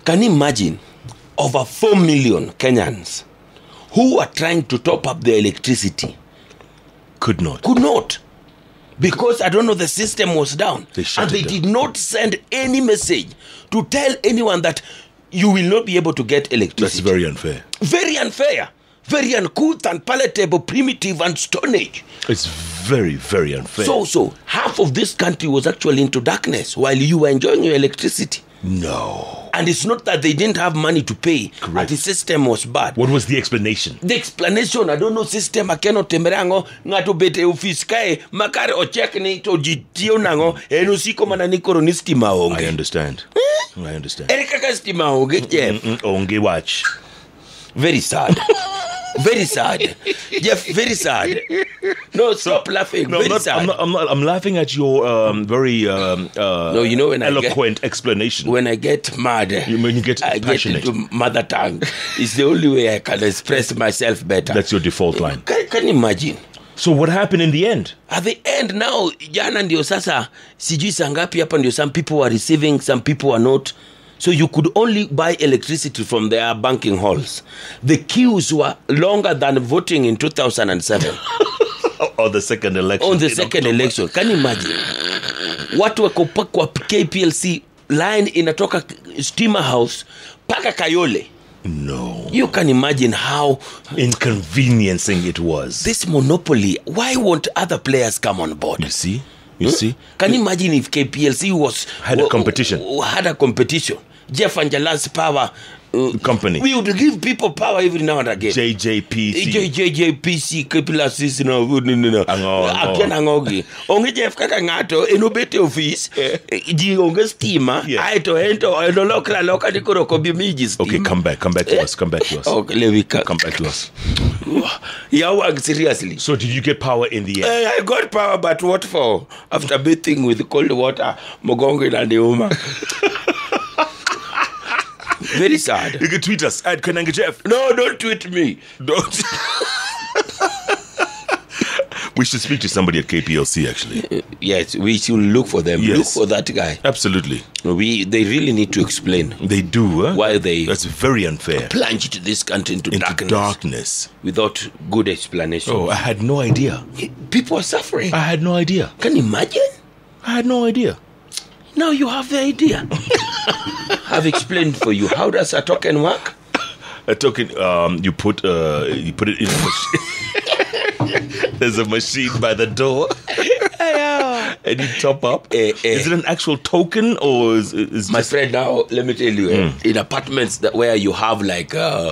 Can you imagine over 4 million Kenyans who are trying to top up their electricity? Could not. Because I don't know, the system was down. They did not send any message to tell anyone that you will not be able to get electricity. That's very unfair. Very unfair. Very uncouth and palatable, primitive and stone age. It's very, very unfair. So half of this country was actually into darkness while you were enjoying your electricity. No. And it's not that they didn't have money to pay. Correct. But the system was bad. What was the explanation? The explanation, I don't know, system akeno temerango ngato bete ufiskae makare o check ni to jitio nango eno siko mananiko ronisti maonge. I understand. Erika kastima onge Jeff. Onge watch. Very sad. Very sad. Jeff, very sad. No, stop laughing. No, very sad. I'm laughing at your very no, you know, when eloquent explanation. When I get mad, when you get passionate. Get into mother tongue. It's the only way I can express myself better. That's your default line. Can you imagine? So what happened in the end? At the end now, jana ndio sasa, sijui sangapi hapa ndio some people are receiving, some people are not. So you could only buy electricity from their banking halls. The queues were longer than voting in 2007. Or the second election. On the second election. Can you imagine? Watu wako kwa KPLC line inatoka Steamer House paka Kayole. No. You can imagine how inconveniencing it was. This monopoly, why won't other players come on board? You see? You see? Can you imagine if KPLC had a competition? Jeff and Jalas power company. We would give people power every now and again. JJPC, KPLC, no. Akiana ngogi. Onge Jeff kaka ngato enobete office. Ji onge steamer. Aito ento loka nikoro kobi miji steam. Okay, come back to us. Okay, let me come back to us. Yeah, seriously. So did you get power in the end? I got power, but what for? After bathing with cold water, Mogongo and Neuma. Very sad. You can tweet us at Kananga Jeff. No, don't tweet me. Don't. We should speak to somebody at KPLC, actually. Yes, we should look for them. Yes. Look for that guy. Absolutely. They really need to explain. They do, huh? Why they... That's very unfair. Plunged this country into darkness. Without good explanation. Oh, I had no idea. People are suffering. I had no idea. Can you imagine? I had no idea. Now you have the idea. I've explained for you. How does a token work? A token, you put it in a machine. There's a machine by the door. And you top up. Is it an actual token or is my friend? Now let me tell you, in apartments where you have like 10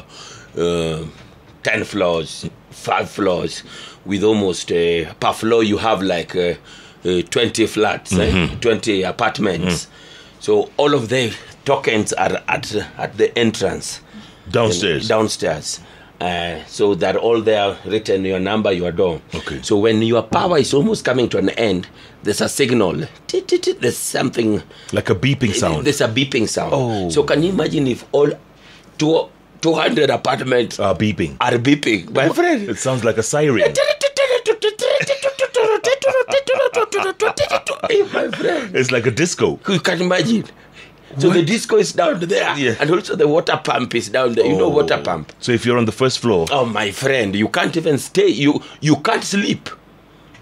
floors, 5 floors, with almost per floor you have like 20 flats, 20 apartments. So all of the tokens are at the entrance. Downstairs. So they're all there written, your number, your door. Okay. So when your power is almost coming to an end, there's a signal. There's something... Like a beeping sound. There's a beeping sound. Oh. So can you imagine if all 200 apartments are beeping? My friend. It sounds like a siren. My friend. It's like a disco. You can imagine. So the disco is down there, and also the water pump is down there. You know water pump. So if you're on the first floor, oh my friend, you can't even stay. You can't sleep.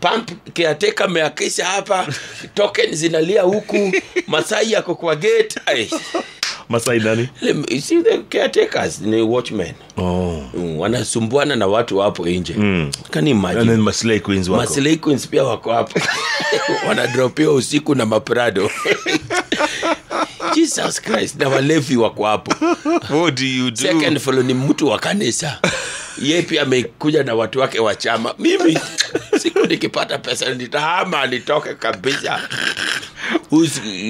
Pump caretaker meakesha hapa, token zinalia huku, Masai yako kwa gate. Masai nani? You see the caretakers, the watchmen. Oh. Wanasumbuana na watu hapo nje. Can you imagine? And then Maslay Queens wako. Maslay Queens pia wako hapo. Wanadropia usiku na maprado. Jesus Christ, na walevi wako hapo. What do you do? Second fellow ni mtu wa kanisa. Yeye pia amekuja na watu wake wa chama. Mimi siku nikipata pesa nitahama nitoke kabisa.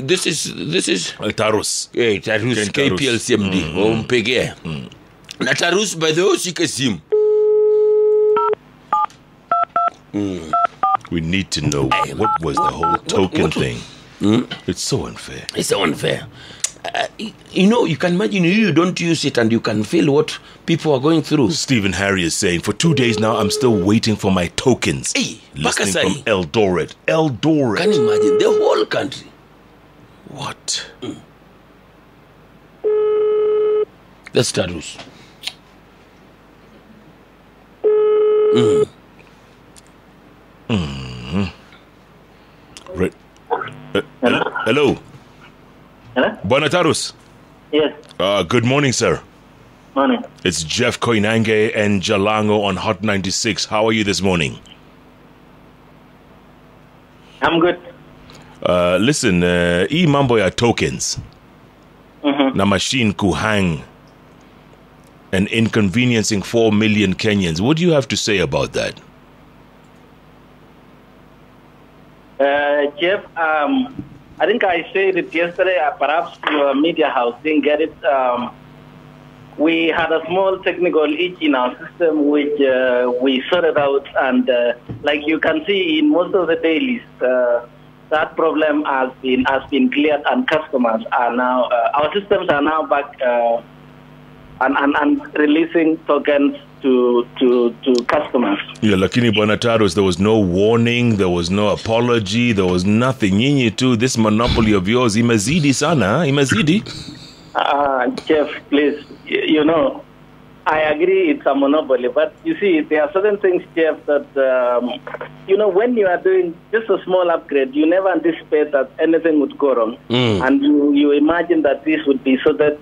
This is Tarus. Tarus KPLC MD. Umpigie. Na Tarus by the way usike simu. We need to know what was the whole token thing. It's so unfair. It's so unfair. You know, you can imagine you don't use it and you can feel what people are going through. Stephen Harry is saying, for 2 days now, I'm still waiting for my tokens. Listening from Eldoret. Can you imagine? The whole country. What? That's Tarus. Right. Hello. Hello? Buona Tarus. Yes. Good morning, sir. Morning. It's Jeff Koinange and Jalango on Hot 96. How are you this morning? I'm good. Listen, mambo ya tokens. Na machine kuhang and inconveniencing 4 million Kenyans. What do you have to say about that? Jeff, I think I said it yesterday. Perhaps your media house didn't get it. We had a small technical issue in our system, which we sorted out. And like you can see in most of the dailies, that problem has been cleared, and customers are now, our systems are now back and releasing tokens to customers. Yeah, lakini Bwana Tarus, there was no warning, there was no apology, there was nothing. Nyinyi tu, this monopoly of yours, imezidi sana, imezidi. Jeff, please, you know, I agree it's a monopoly, but you see, there are certain things, Jeff, that, you know, when you are doing just a small upgrade, you never anticipate that anything would go wrong. And you imagine that this would be so that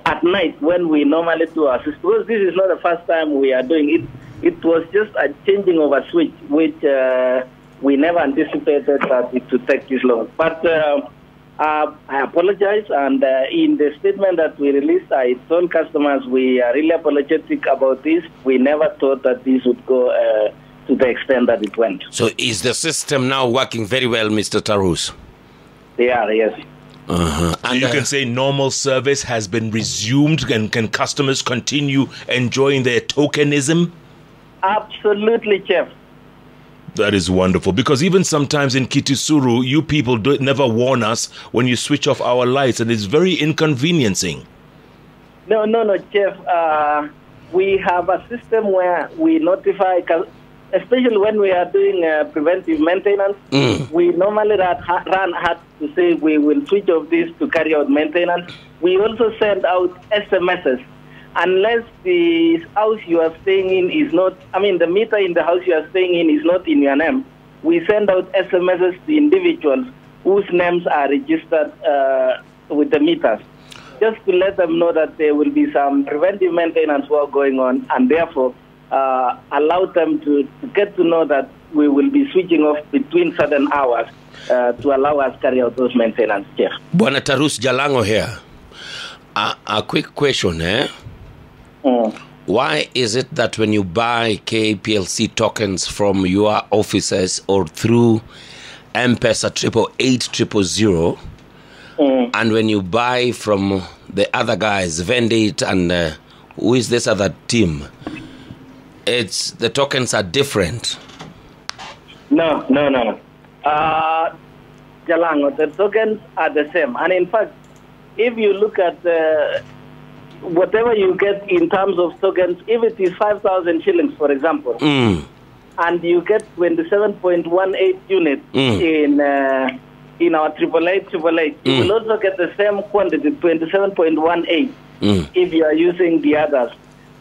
at night when we normally do our system, because this is not the first time we are doing it, it was just a changing of a switch, which we never anticipated that it would take this long. But I apologize, and in the statement that we released, I told customers we are really apologetic about this. We never thought that this would go to the extent that it went. So is the system now working very well, Mr. Tarus? They are, yes. So you can say normal service has been resumed, and can customers continue enjoying their tokenism? Absolutely, Jeff. That is wonderful, because even sometimes in Kitisuru, you people never warn us when you switch off our lights, and it's very inconveniencing. No, Jeff. We have a system where we notify, especially when we are doing preventive maintenance. We normally run hard to say we will switch off this to carry out maintenance. We also send out SMSs. Unless the house you are staying in is not, the meter in the house you are staying in is not in your name, we send out SMSs to individuals whose names are registered with the meters, just to let them know that there will be some preventive maintenance work going on, and therefore allow them to get to know that we will be switching off between certain hours to allow us carry out those maintenance. Jeff. Bwana Tarus, Jalango here. A quick question, Why is it that when you buy KPLC tokens from your offices or through M-Pesa 88800, and when you buy from the other guys, Vendit and who is this other team, the tokens are different? No. Jalango, the tokens are the same. And in fact, if you look at whatever you get in terms of tokens, if it is 5,000 shillings, for example, and you get 27.18 units in our 888, you will also get the same quantity, 27.18, if you are using the others.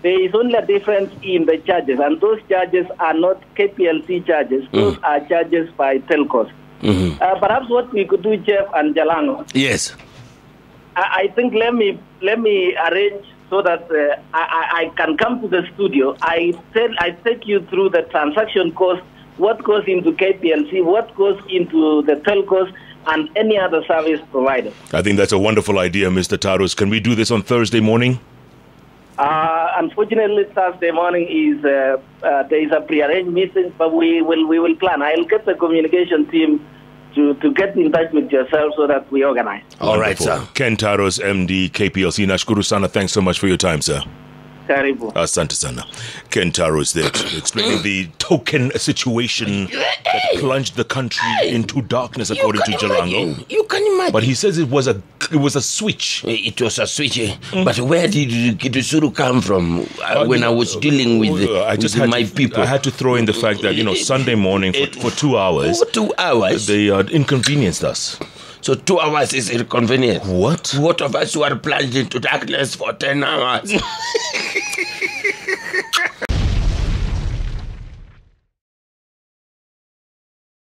There is only a difference in the charges, and those charges are not KPLC charges. Those are charges by telcos. Perhaps what we could do, Jeff and Jalango. Yes. I think let me arrange so that I can come to the studio. I take you through the transaction cost, what goes into KPLC, what goes into the telcos, and any other service provider. I think that's a wonderful idea, Mr. Tarus. Can we do this on Thursday morning? Unfortunately, Thursday morning is there is a pre-arranged meeting, but we will plan. I'll get the communication team to get in touch with yourself so that we organize. All right, sir. Ken Tarus, MD, KPLC. Nashukuru sana. Thanks so much for your time, sir. Karibu. Asante sana. Ken Tarus there explaining the token situation that plunged the country into darkness, according to Jalango. You can imagine. But he says it was a switch. It was a switch. But where did Kitusuru come from when I was dealing with, my people? I had to throw in the fact that, Sunday morning for 2 hours. For 2 hours? They inconvenienced us. So 2 hours is inconvenient. What? What of us who are plunged into darkness for 10 hours?